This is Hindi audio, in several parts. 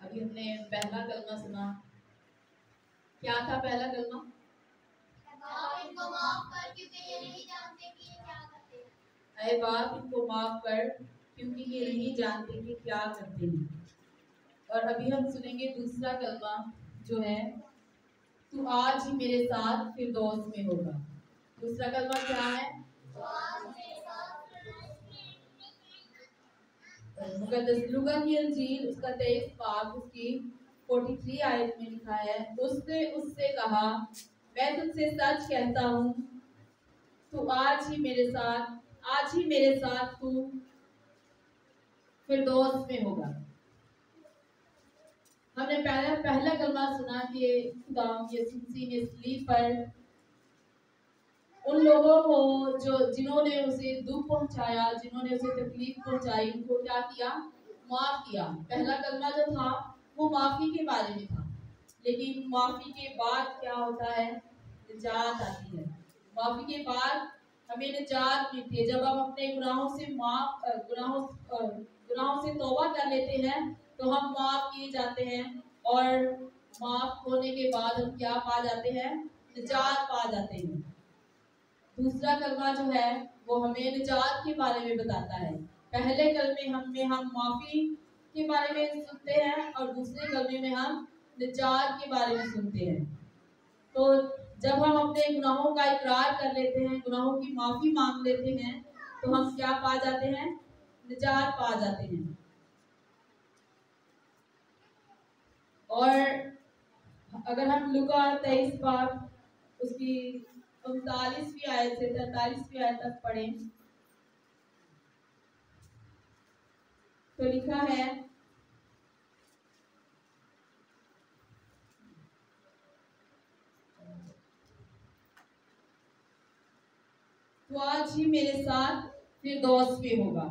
अभी हमने पहला कलमा सुना। क्या था पहला कलमा? बाप इनको माफ कर क्योंकि ये नहीं जानते कि ये क्या करते हैं। अरे बाप इनको माफ कर क्योंकि ये नहीं जानते कि क्या करते हैं। और अभी हम सुनेंगे दूसरा कलमा जो है, तू आज ही मेरे साथ फिरदौस में होगा। दूसरा कलमा क्या है? मुकद्दस लूका की अंजील उसका 23 बाब उसकी 43 आयत में लिखा है, उसने उससे कहा, मैं तुझसे सच कहता हूँ, तू आज ही मेरे साथ तू फिरदौस में होगा। हमने पहला कलमा सुना कि खुदा यीशु मसीह ने सलीब पर उन लोगों को जिन्होंने उसे दुख पहुंचाया, जिन्होंने उसे तकलीफ पहुंचाई, उनको क्या किया? माफ किया। पहला कलमा जो था वो माफी के बारे में था, लेकिन माफी के बाद क्या होता है? निजात आती है। माफी के बाद हमें निजात मिलती है जब हम अपने गुनाहों से तौबा कर लेते हैं, तो हम माफ किए जाते हैं। और माफ होने के बाद हम क्या पा जाते हैं? निजात पा जाते हैं। दूसरा कलमा जो है वो हमें निजात के बारे में बताता है। पहले कलमे हम माफी के बारे में सुनते हैं और दूसरे कलमे में हम निजात के बारे में सुनते हैं। तो जब हम अपने गुनाहों का इकरार कर लेते हैं, गुनाहों की माफी मांग लेते हैं, तो हम क्या पा जाते हैं? निजात पा जाते हैं। और अगर हम लूका 23 बाब उसकी 39वीं आयत से 43वीं आयत तक पढ़ें तो लिखा है, तो आज ही मेरे साथ फिरदौस में होगा।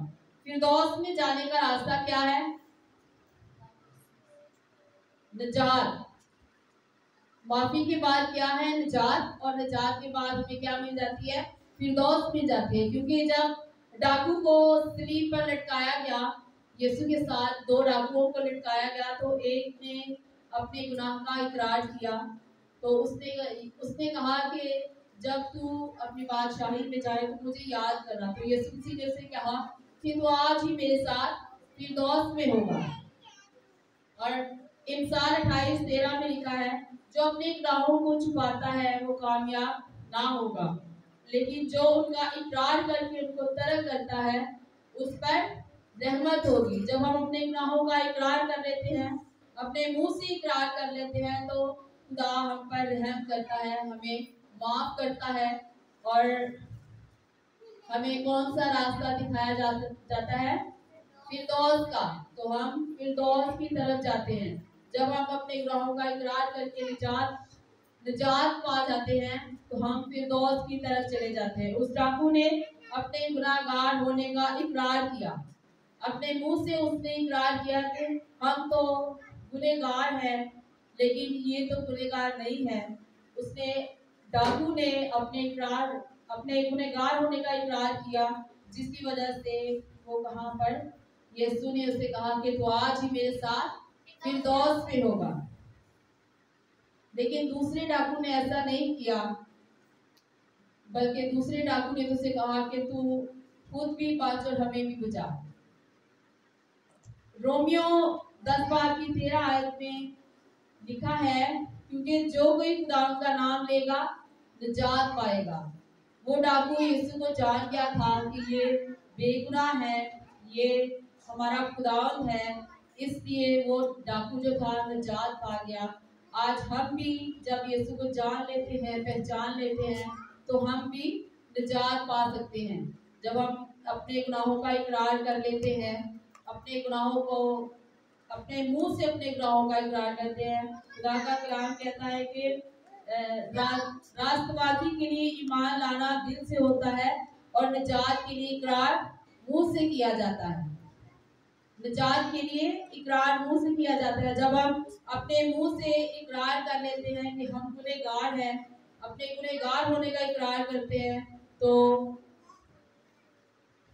फिरदौस में जाने का रास्ता क्या है? निजात। माफी के बाद क्या है? निजात। और निजात के बाद हमें क्या मिल जाती है? फिरदौस मिल जाती है। क्योंकि जब डाकू को सलीब पर लटकाया गया, यीशु के साथ दो डाकुओं को लटकाया गया, तो एक ने अपने गुनाह का इकरार किया। तो उसने कहा कि जब तू अपनी बादशाही में जाए तो मुझे याद करना। तो यीशु मसीह ने उसे कहा कि तू आज ही मेरे साथ फिरदौस में होगा। और इंसान 28:13 में लिखा है, जो अपने गुनाहों को छुपाता है वो कामयाब ना होगा, लेकिन जो उनका इकरार करके उनको तर्क करता है उस पर रहमत होगी। जब हम अपने गुनाहों का इकरार कर लेते हैं, अपने मुंह से इकरार कर लेते हैं, तो खुदा हम पर रहम करता है, हमें माफ करता है। और हमें कौन सा रास्ता दिखाया जाता है? फिरदौस का। तो हम फिरदौस की तरफ जाते हैं। जब हम अपने गुनाहों का इकरार करके निजात पा जाते हैं, तो हम फिरदौस की तरफ चले जाते हैं। उस डाकू ने अपने गुनाहगार होने का इकरार किया। अपने मुंह से उसने इकरार किया कि हम तो गुनहगार हैं, लेकिन ये तो गुनहगार नहीं है। उसने डाकू ने अपने गुनहगार होने का इकरार किया, जिसकी वजह से वो कहाँ पर? यीशु ने उसे कहा कि तू आज ही मेरे साथ फिरदौस में होगा। लेकिन दूसरे डाकू ने ऐसा नहीं किया, बल्कि दूसरे डाकू ने उसे कहा कि तू खुद भी बच और हमें भी बचा। रोमियो 10 बाब की 13 आयत में लिखा है, क्योंकि जो कोई खुदा का नाम लेगा निजात पाएगा। वो डाकू यीशु को जान गया था कि ये बेगुनाह है, ये हमारा खुदावंद है, इसलिए वो डाकू जो था निजात पा गया। आज हम भी जब यीशु को जान लेते हैं, पहचान लेते हैं, तो हम भी निजात पा सकते हैं। जब हम अपने गुनाहों का इकरार कर लेते हैं, अपने गुनाहों को अपने मुंह से अपने गुनाहों का इकरार करते हैं। खुदा का कलाम कहता है कि राष्ट्रवादी के लिए ईमान लाना दिल से होता है और निजात के लिए इकरार मुंह से किया जाता है। निजात के लिए इकरार मुंह से किया जाता है। जब हम अपने मुंह से इकरार कर लेते हैं कि हम गुनहगार हैं, अपने गुनहगार होने का इकरार करते हैं, तो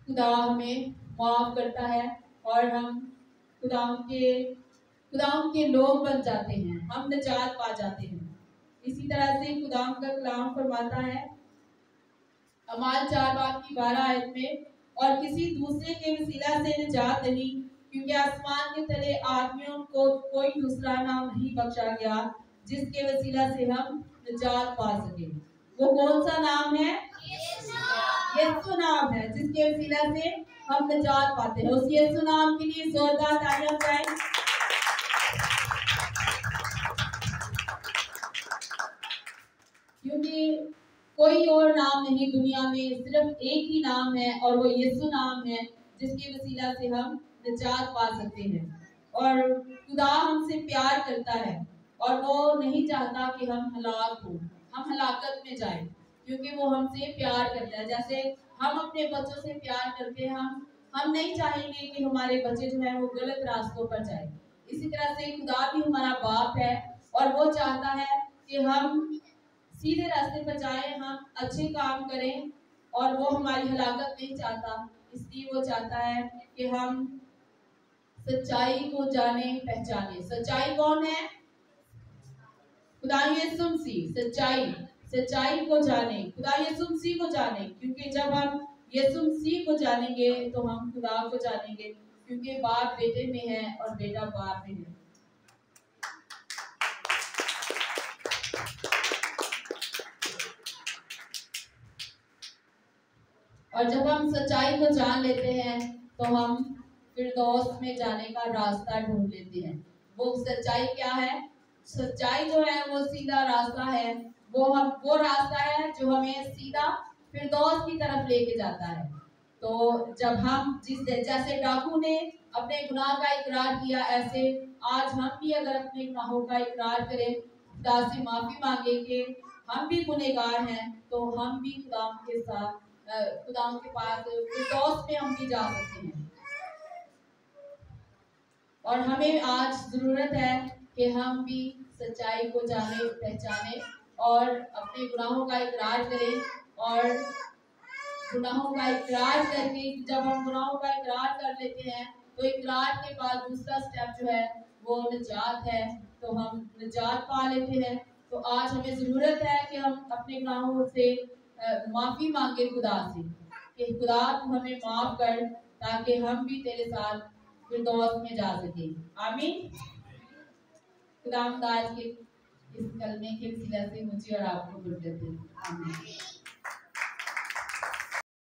खुदा हमें माफ करता है और हम खुदा खुदाम के लोग बन जाते हैं, हम निजात पा जाते हैं। इसी तरह से खुदाम का कलाम फरमाता है अमाल 4:12 में, और किसी दूसरे के वसीला से निजात नहीं, क्योंकि आसमान के तले आदमियों को कोई दूसरा नाम नहीं बख्शा गया जिसके वसीला से हम निजात पा सके। वो कौन सा नाम है? यीशु नाम है, जिसके वसीला से हम निजात पाते हैं। उस यीशु नाम के लिए जोरदार तालियां बजाएं। क्योंकि कोई और नाम नहीं दुनिया में, सिर्फ एक ही नाम है और वो यीशु नाम है, जिसके वसीला से हम निजात पा सकते हैं। और खुदा हमसे प्यार करता है और वो नहीं चाहता कि हम हलाक हो, हम हलाकत में जाएं, क्योंकि वो हमसे प्यार करता है। जैसे हम अपने बच्चों से प्यार करते हैं, हम नहीं चाहेंगे कि हमारे बच्चे जो है वो गलत रास्तों पर जाए। इसी तरह से खुदा भी हमारा बाप है और वो चाहता है कि हम सीधे रास्ते पर जाएं, हम अच्छे काम करें, और वो हमारी हलाकत नहीं चाहता। इसलिए वो चाहता है कि हम सच्चाई को जाने पहचाने। सच्चाई कौन है? खुदा यीशु मसीह। सच्चाई को जाने, खुदा यीशु मसीह को जाने, क्योंकि जब हम यीशु मसीह को जानेंगे तो हम खुदा को जानेंगे, क्योंकि बाप बेटे में है और बेटा बाप में है। और जब हम सच्चाई को जान लेते हैं तो हम फिरदौस में जाने का रास्ता ढूंढ लेते हैं। वो सच्चाई क्या है? सच्चाई जो है वो सीधा रास्ता है, वो रास्ता है जो हमें सीधा फिरदौस की तरफ लेके जाता है। तो जब हम जैसे डाकू ने अपने गुनाह का इकरार किया, ऐसे आज हम भी अगर अपने गुनाहों का इकरार करें, खुदा से माफी मांगे कि हम भी गुनहगार हैं, तो हम भी खुदा के साथ खुदा के पास फिरदौस में हम भी जा सकते हैं। और हमें आज जरूरत है कि हम भी सच्चाई को जाने पहचाने और अपने गुनाहों का इकरार करें। और गुनाहों का इकरार करके, जब हम गुनाहों का इकरार कर लेते हैं तो इकरार के बाद दूसरा स्टेप जो है वो निजात है, तो हम निजात पा लेते हैं। तो आज हमें जरूरत है कि हम अपने गुनाहों से माफी मांगे खुदा से कि खुदा तू हमें माफ कर, ताकि हम भी तेरे साथ फिरदौस में जा सके। आमीन। खुदा आज के इस कलमे के वसीला से मुझे और आपको बरकत दे। आमीन।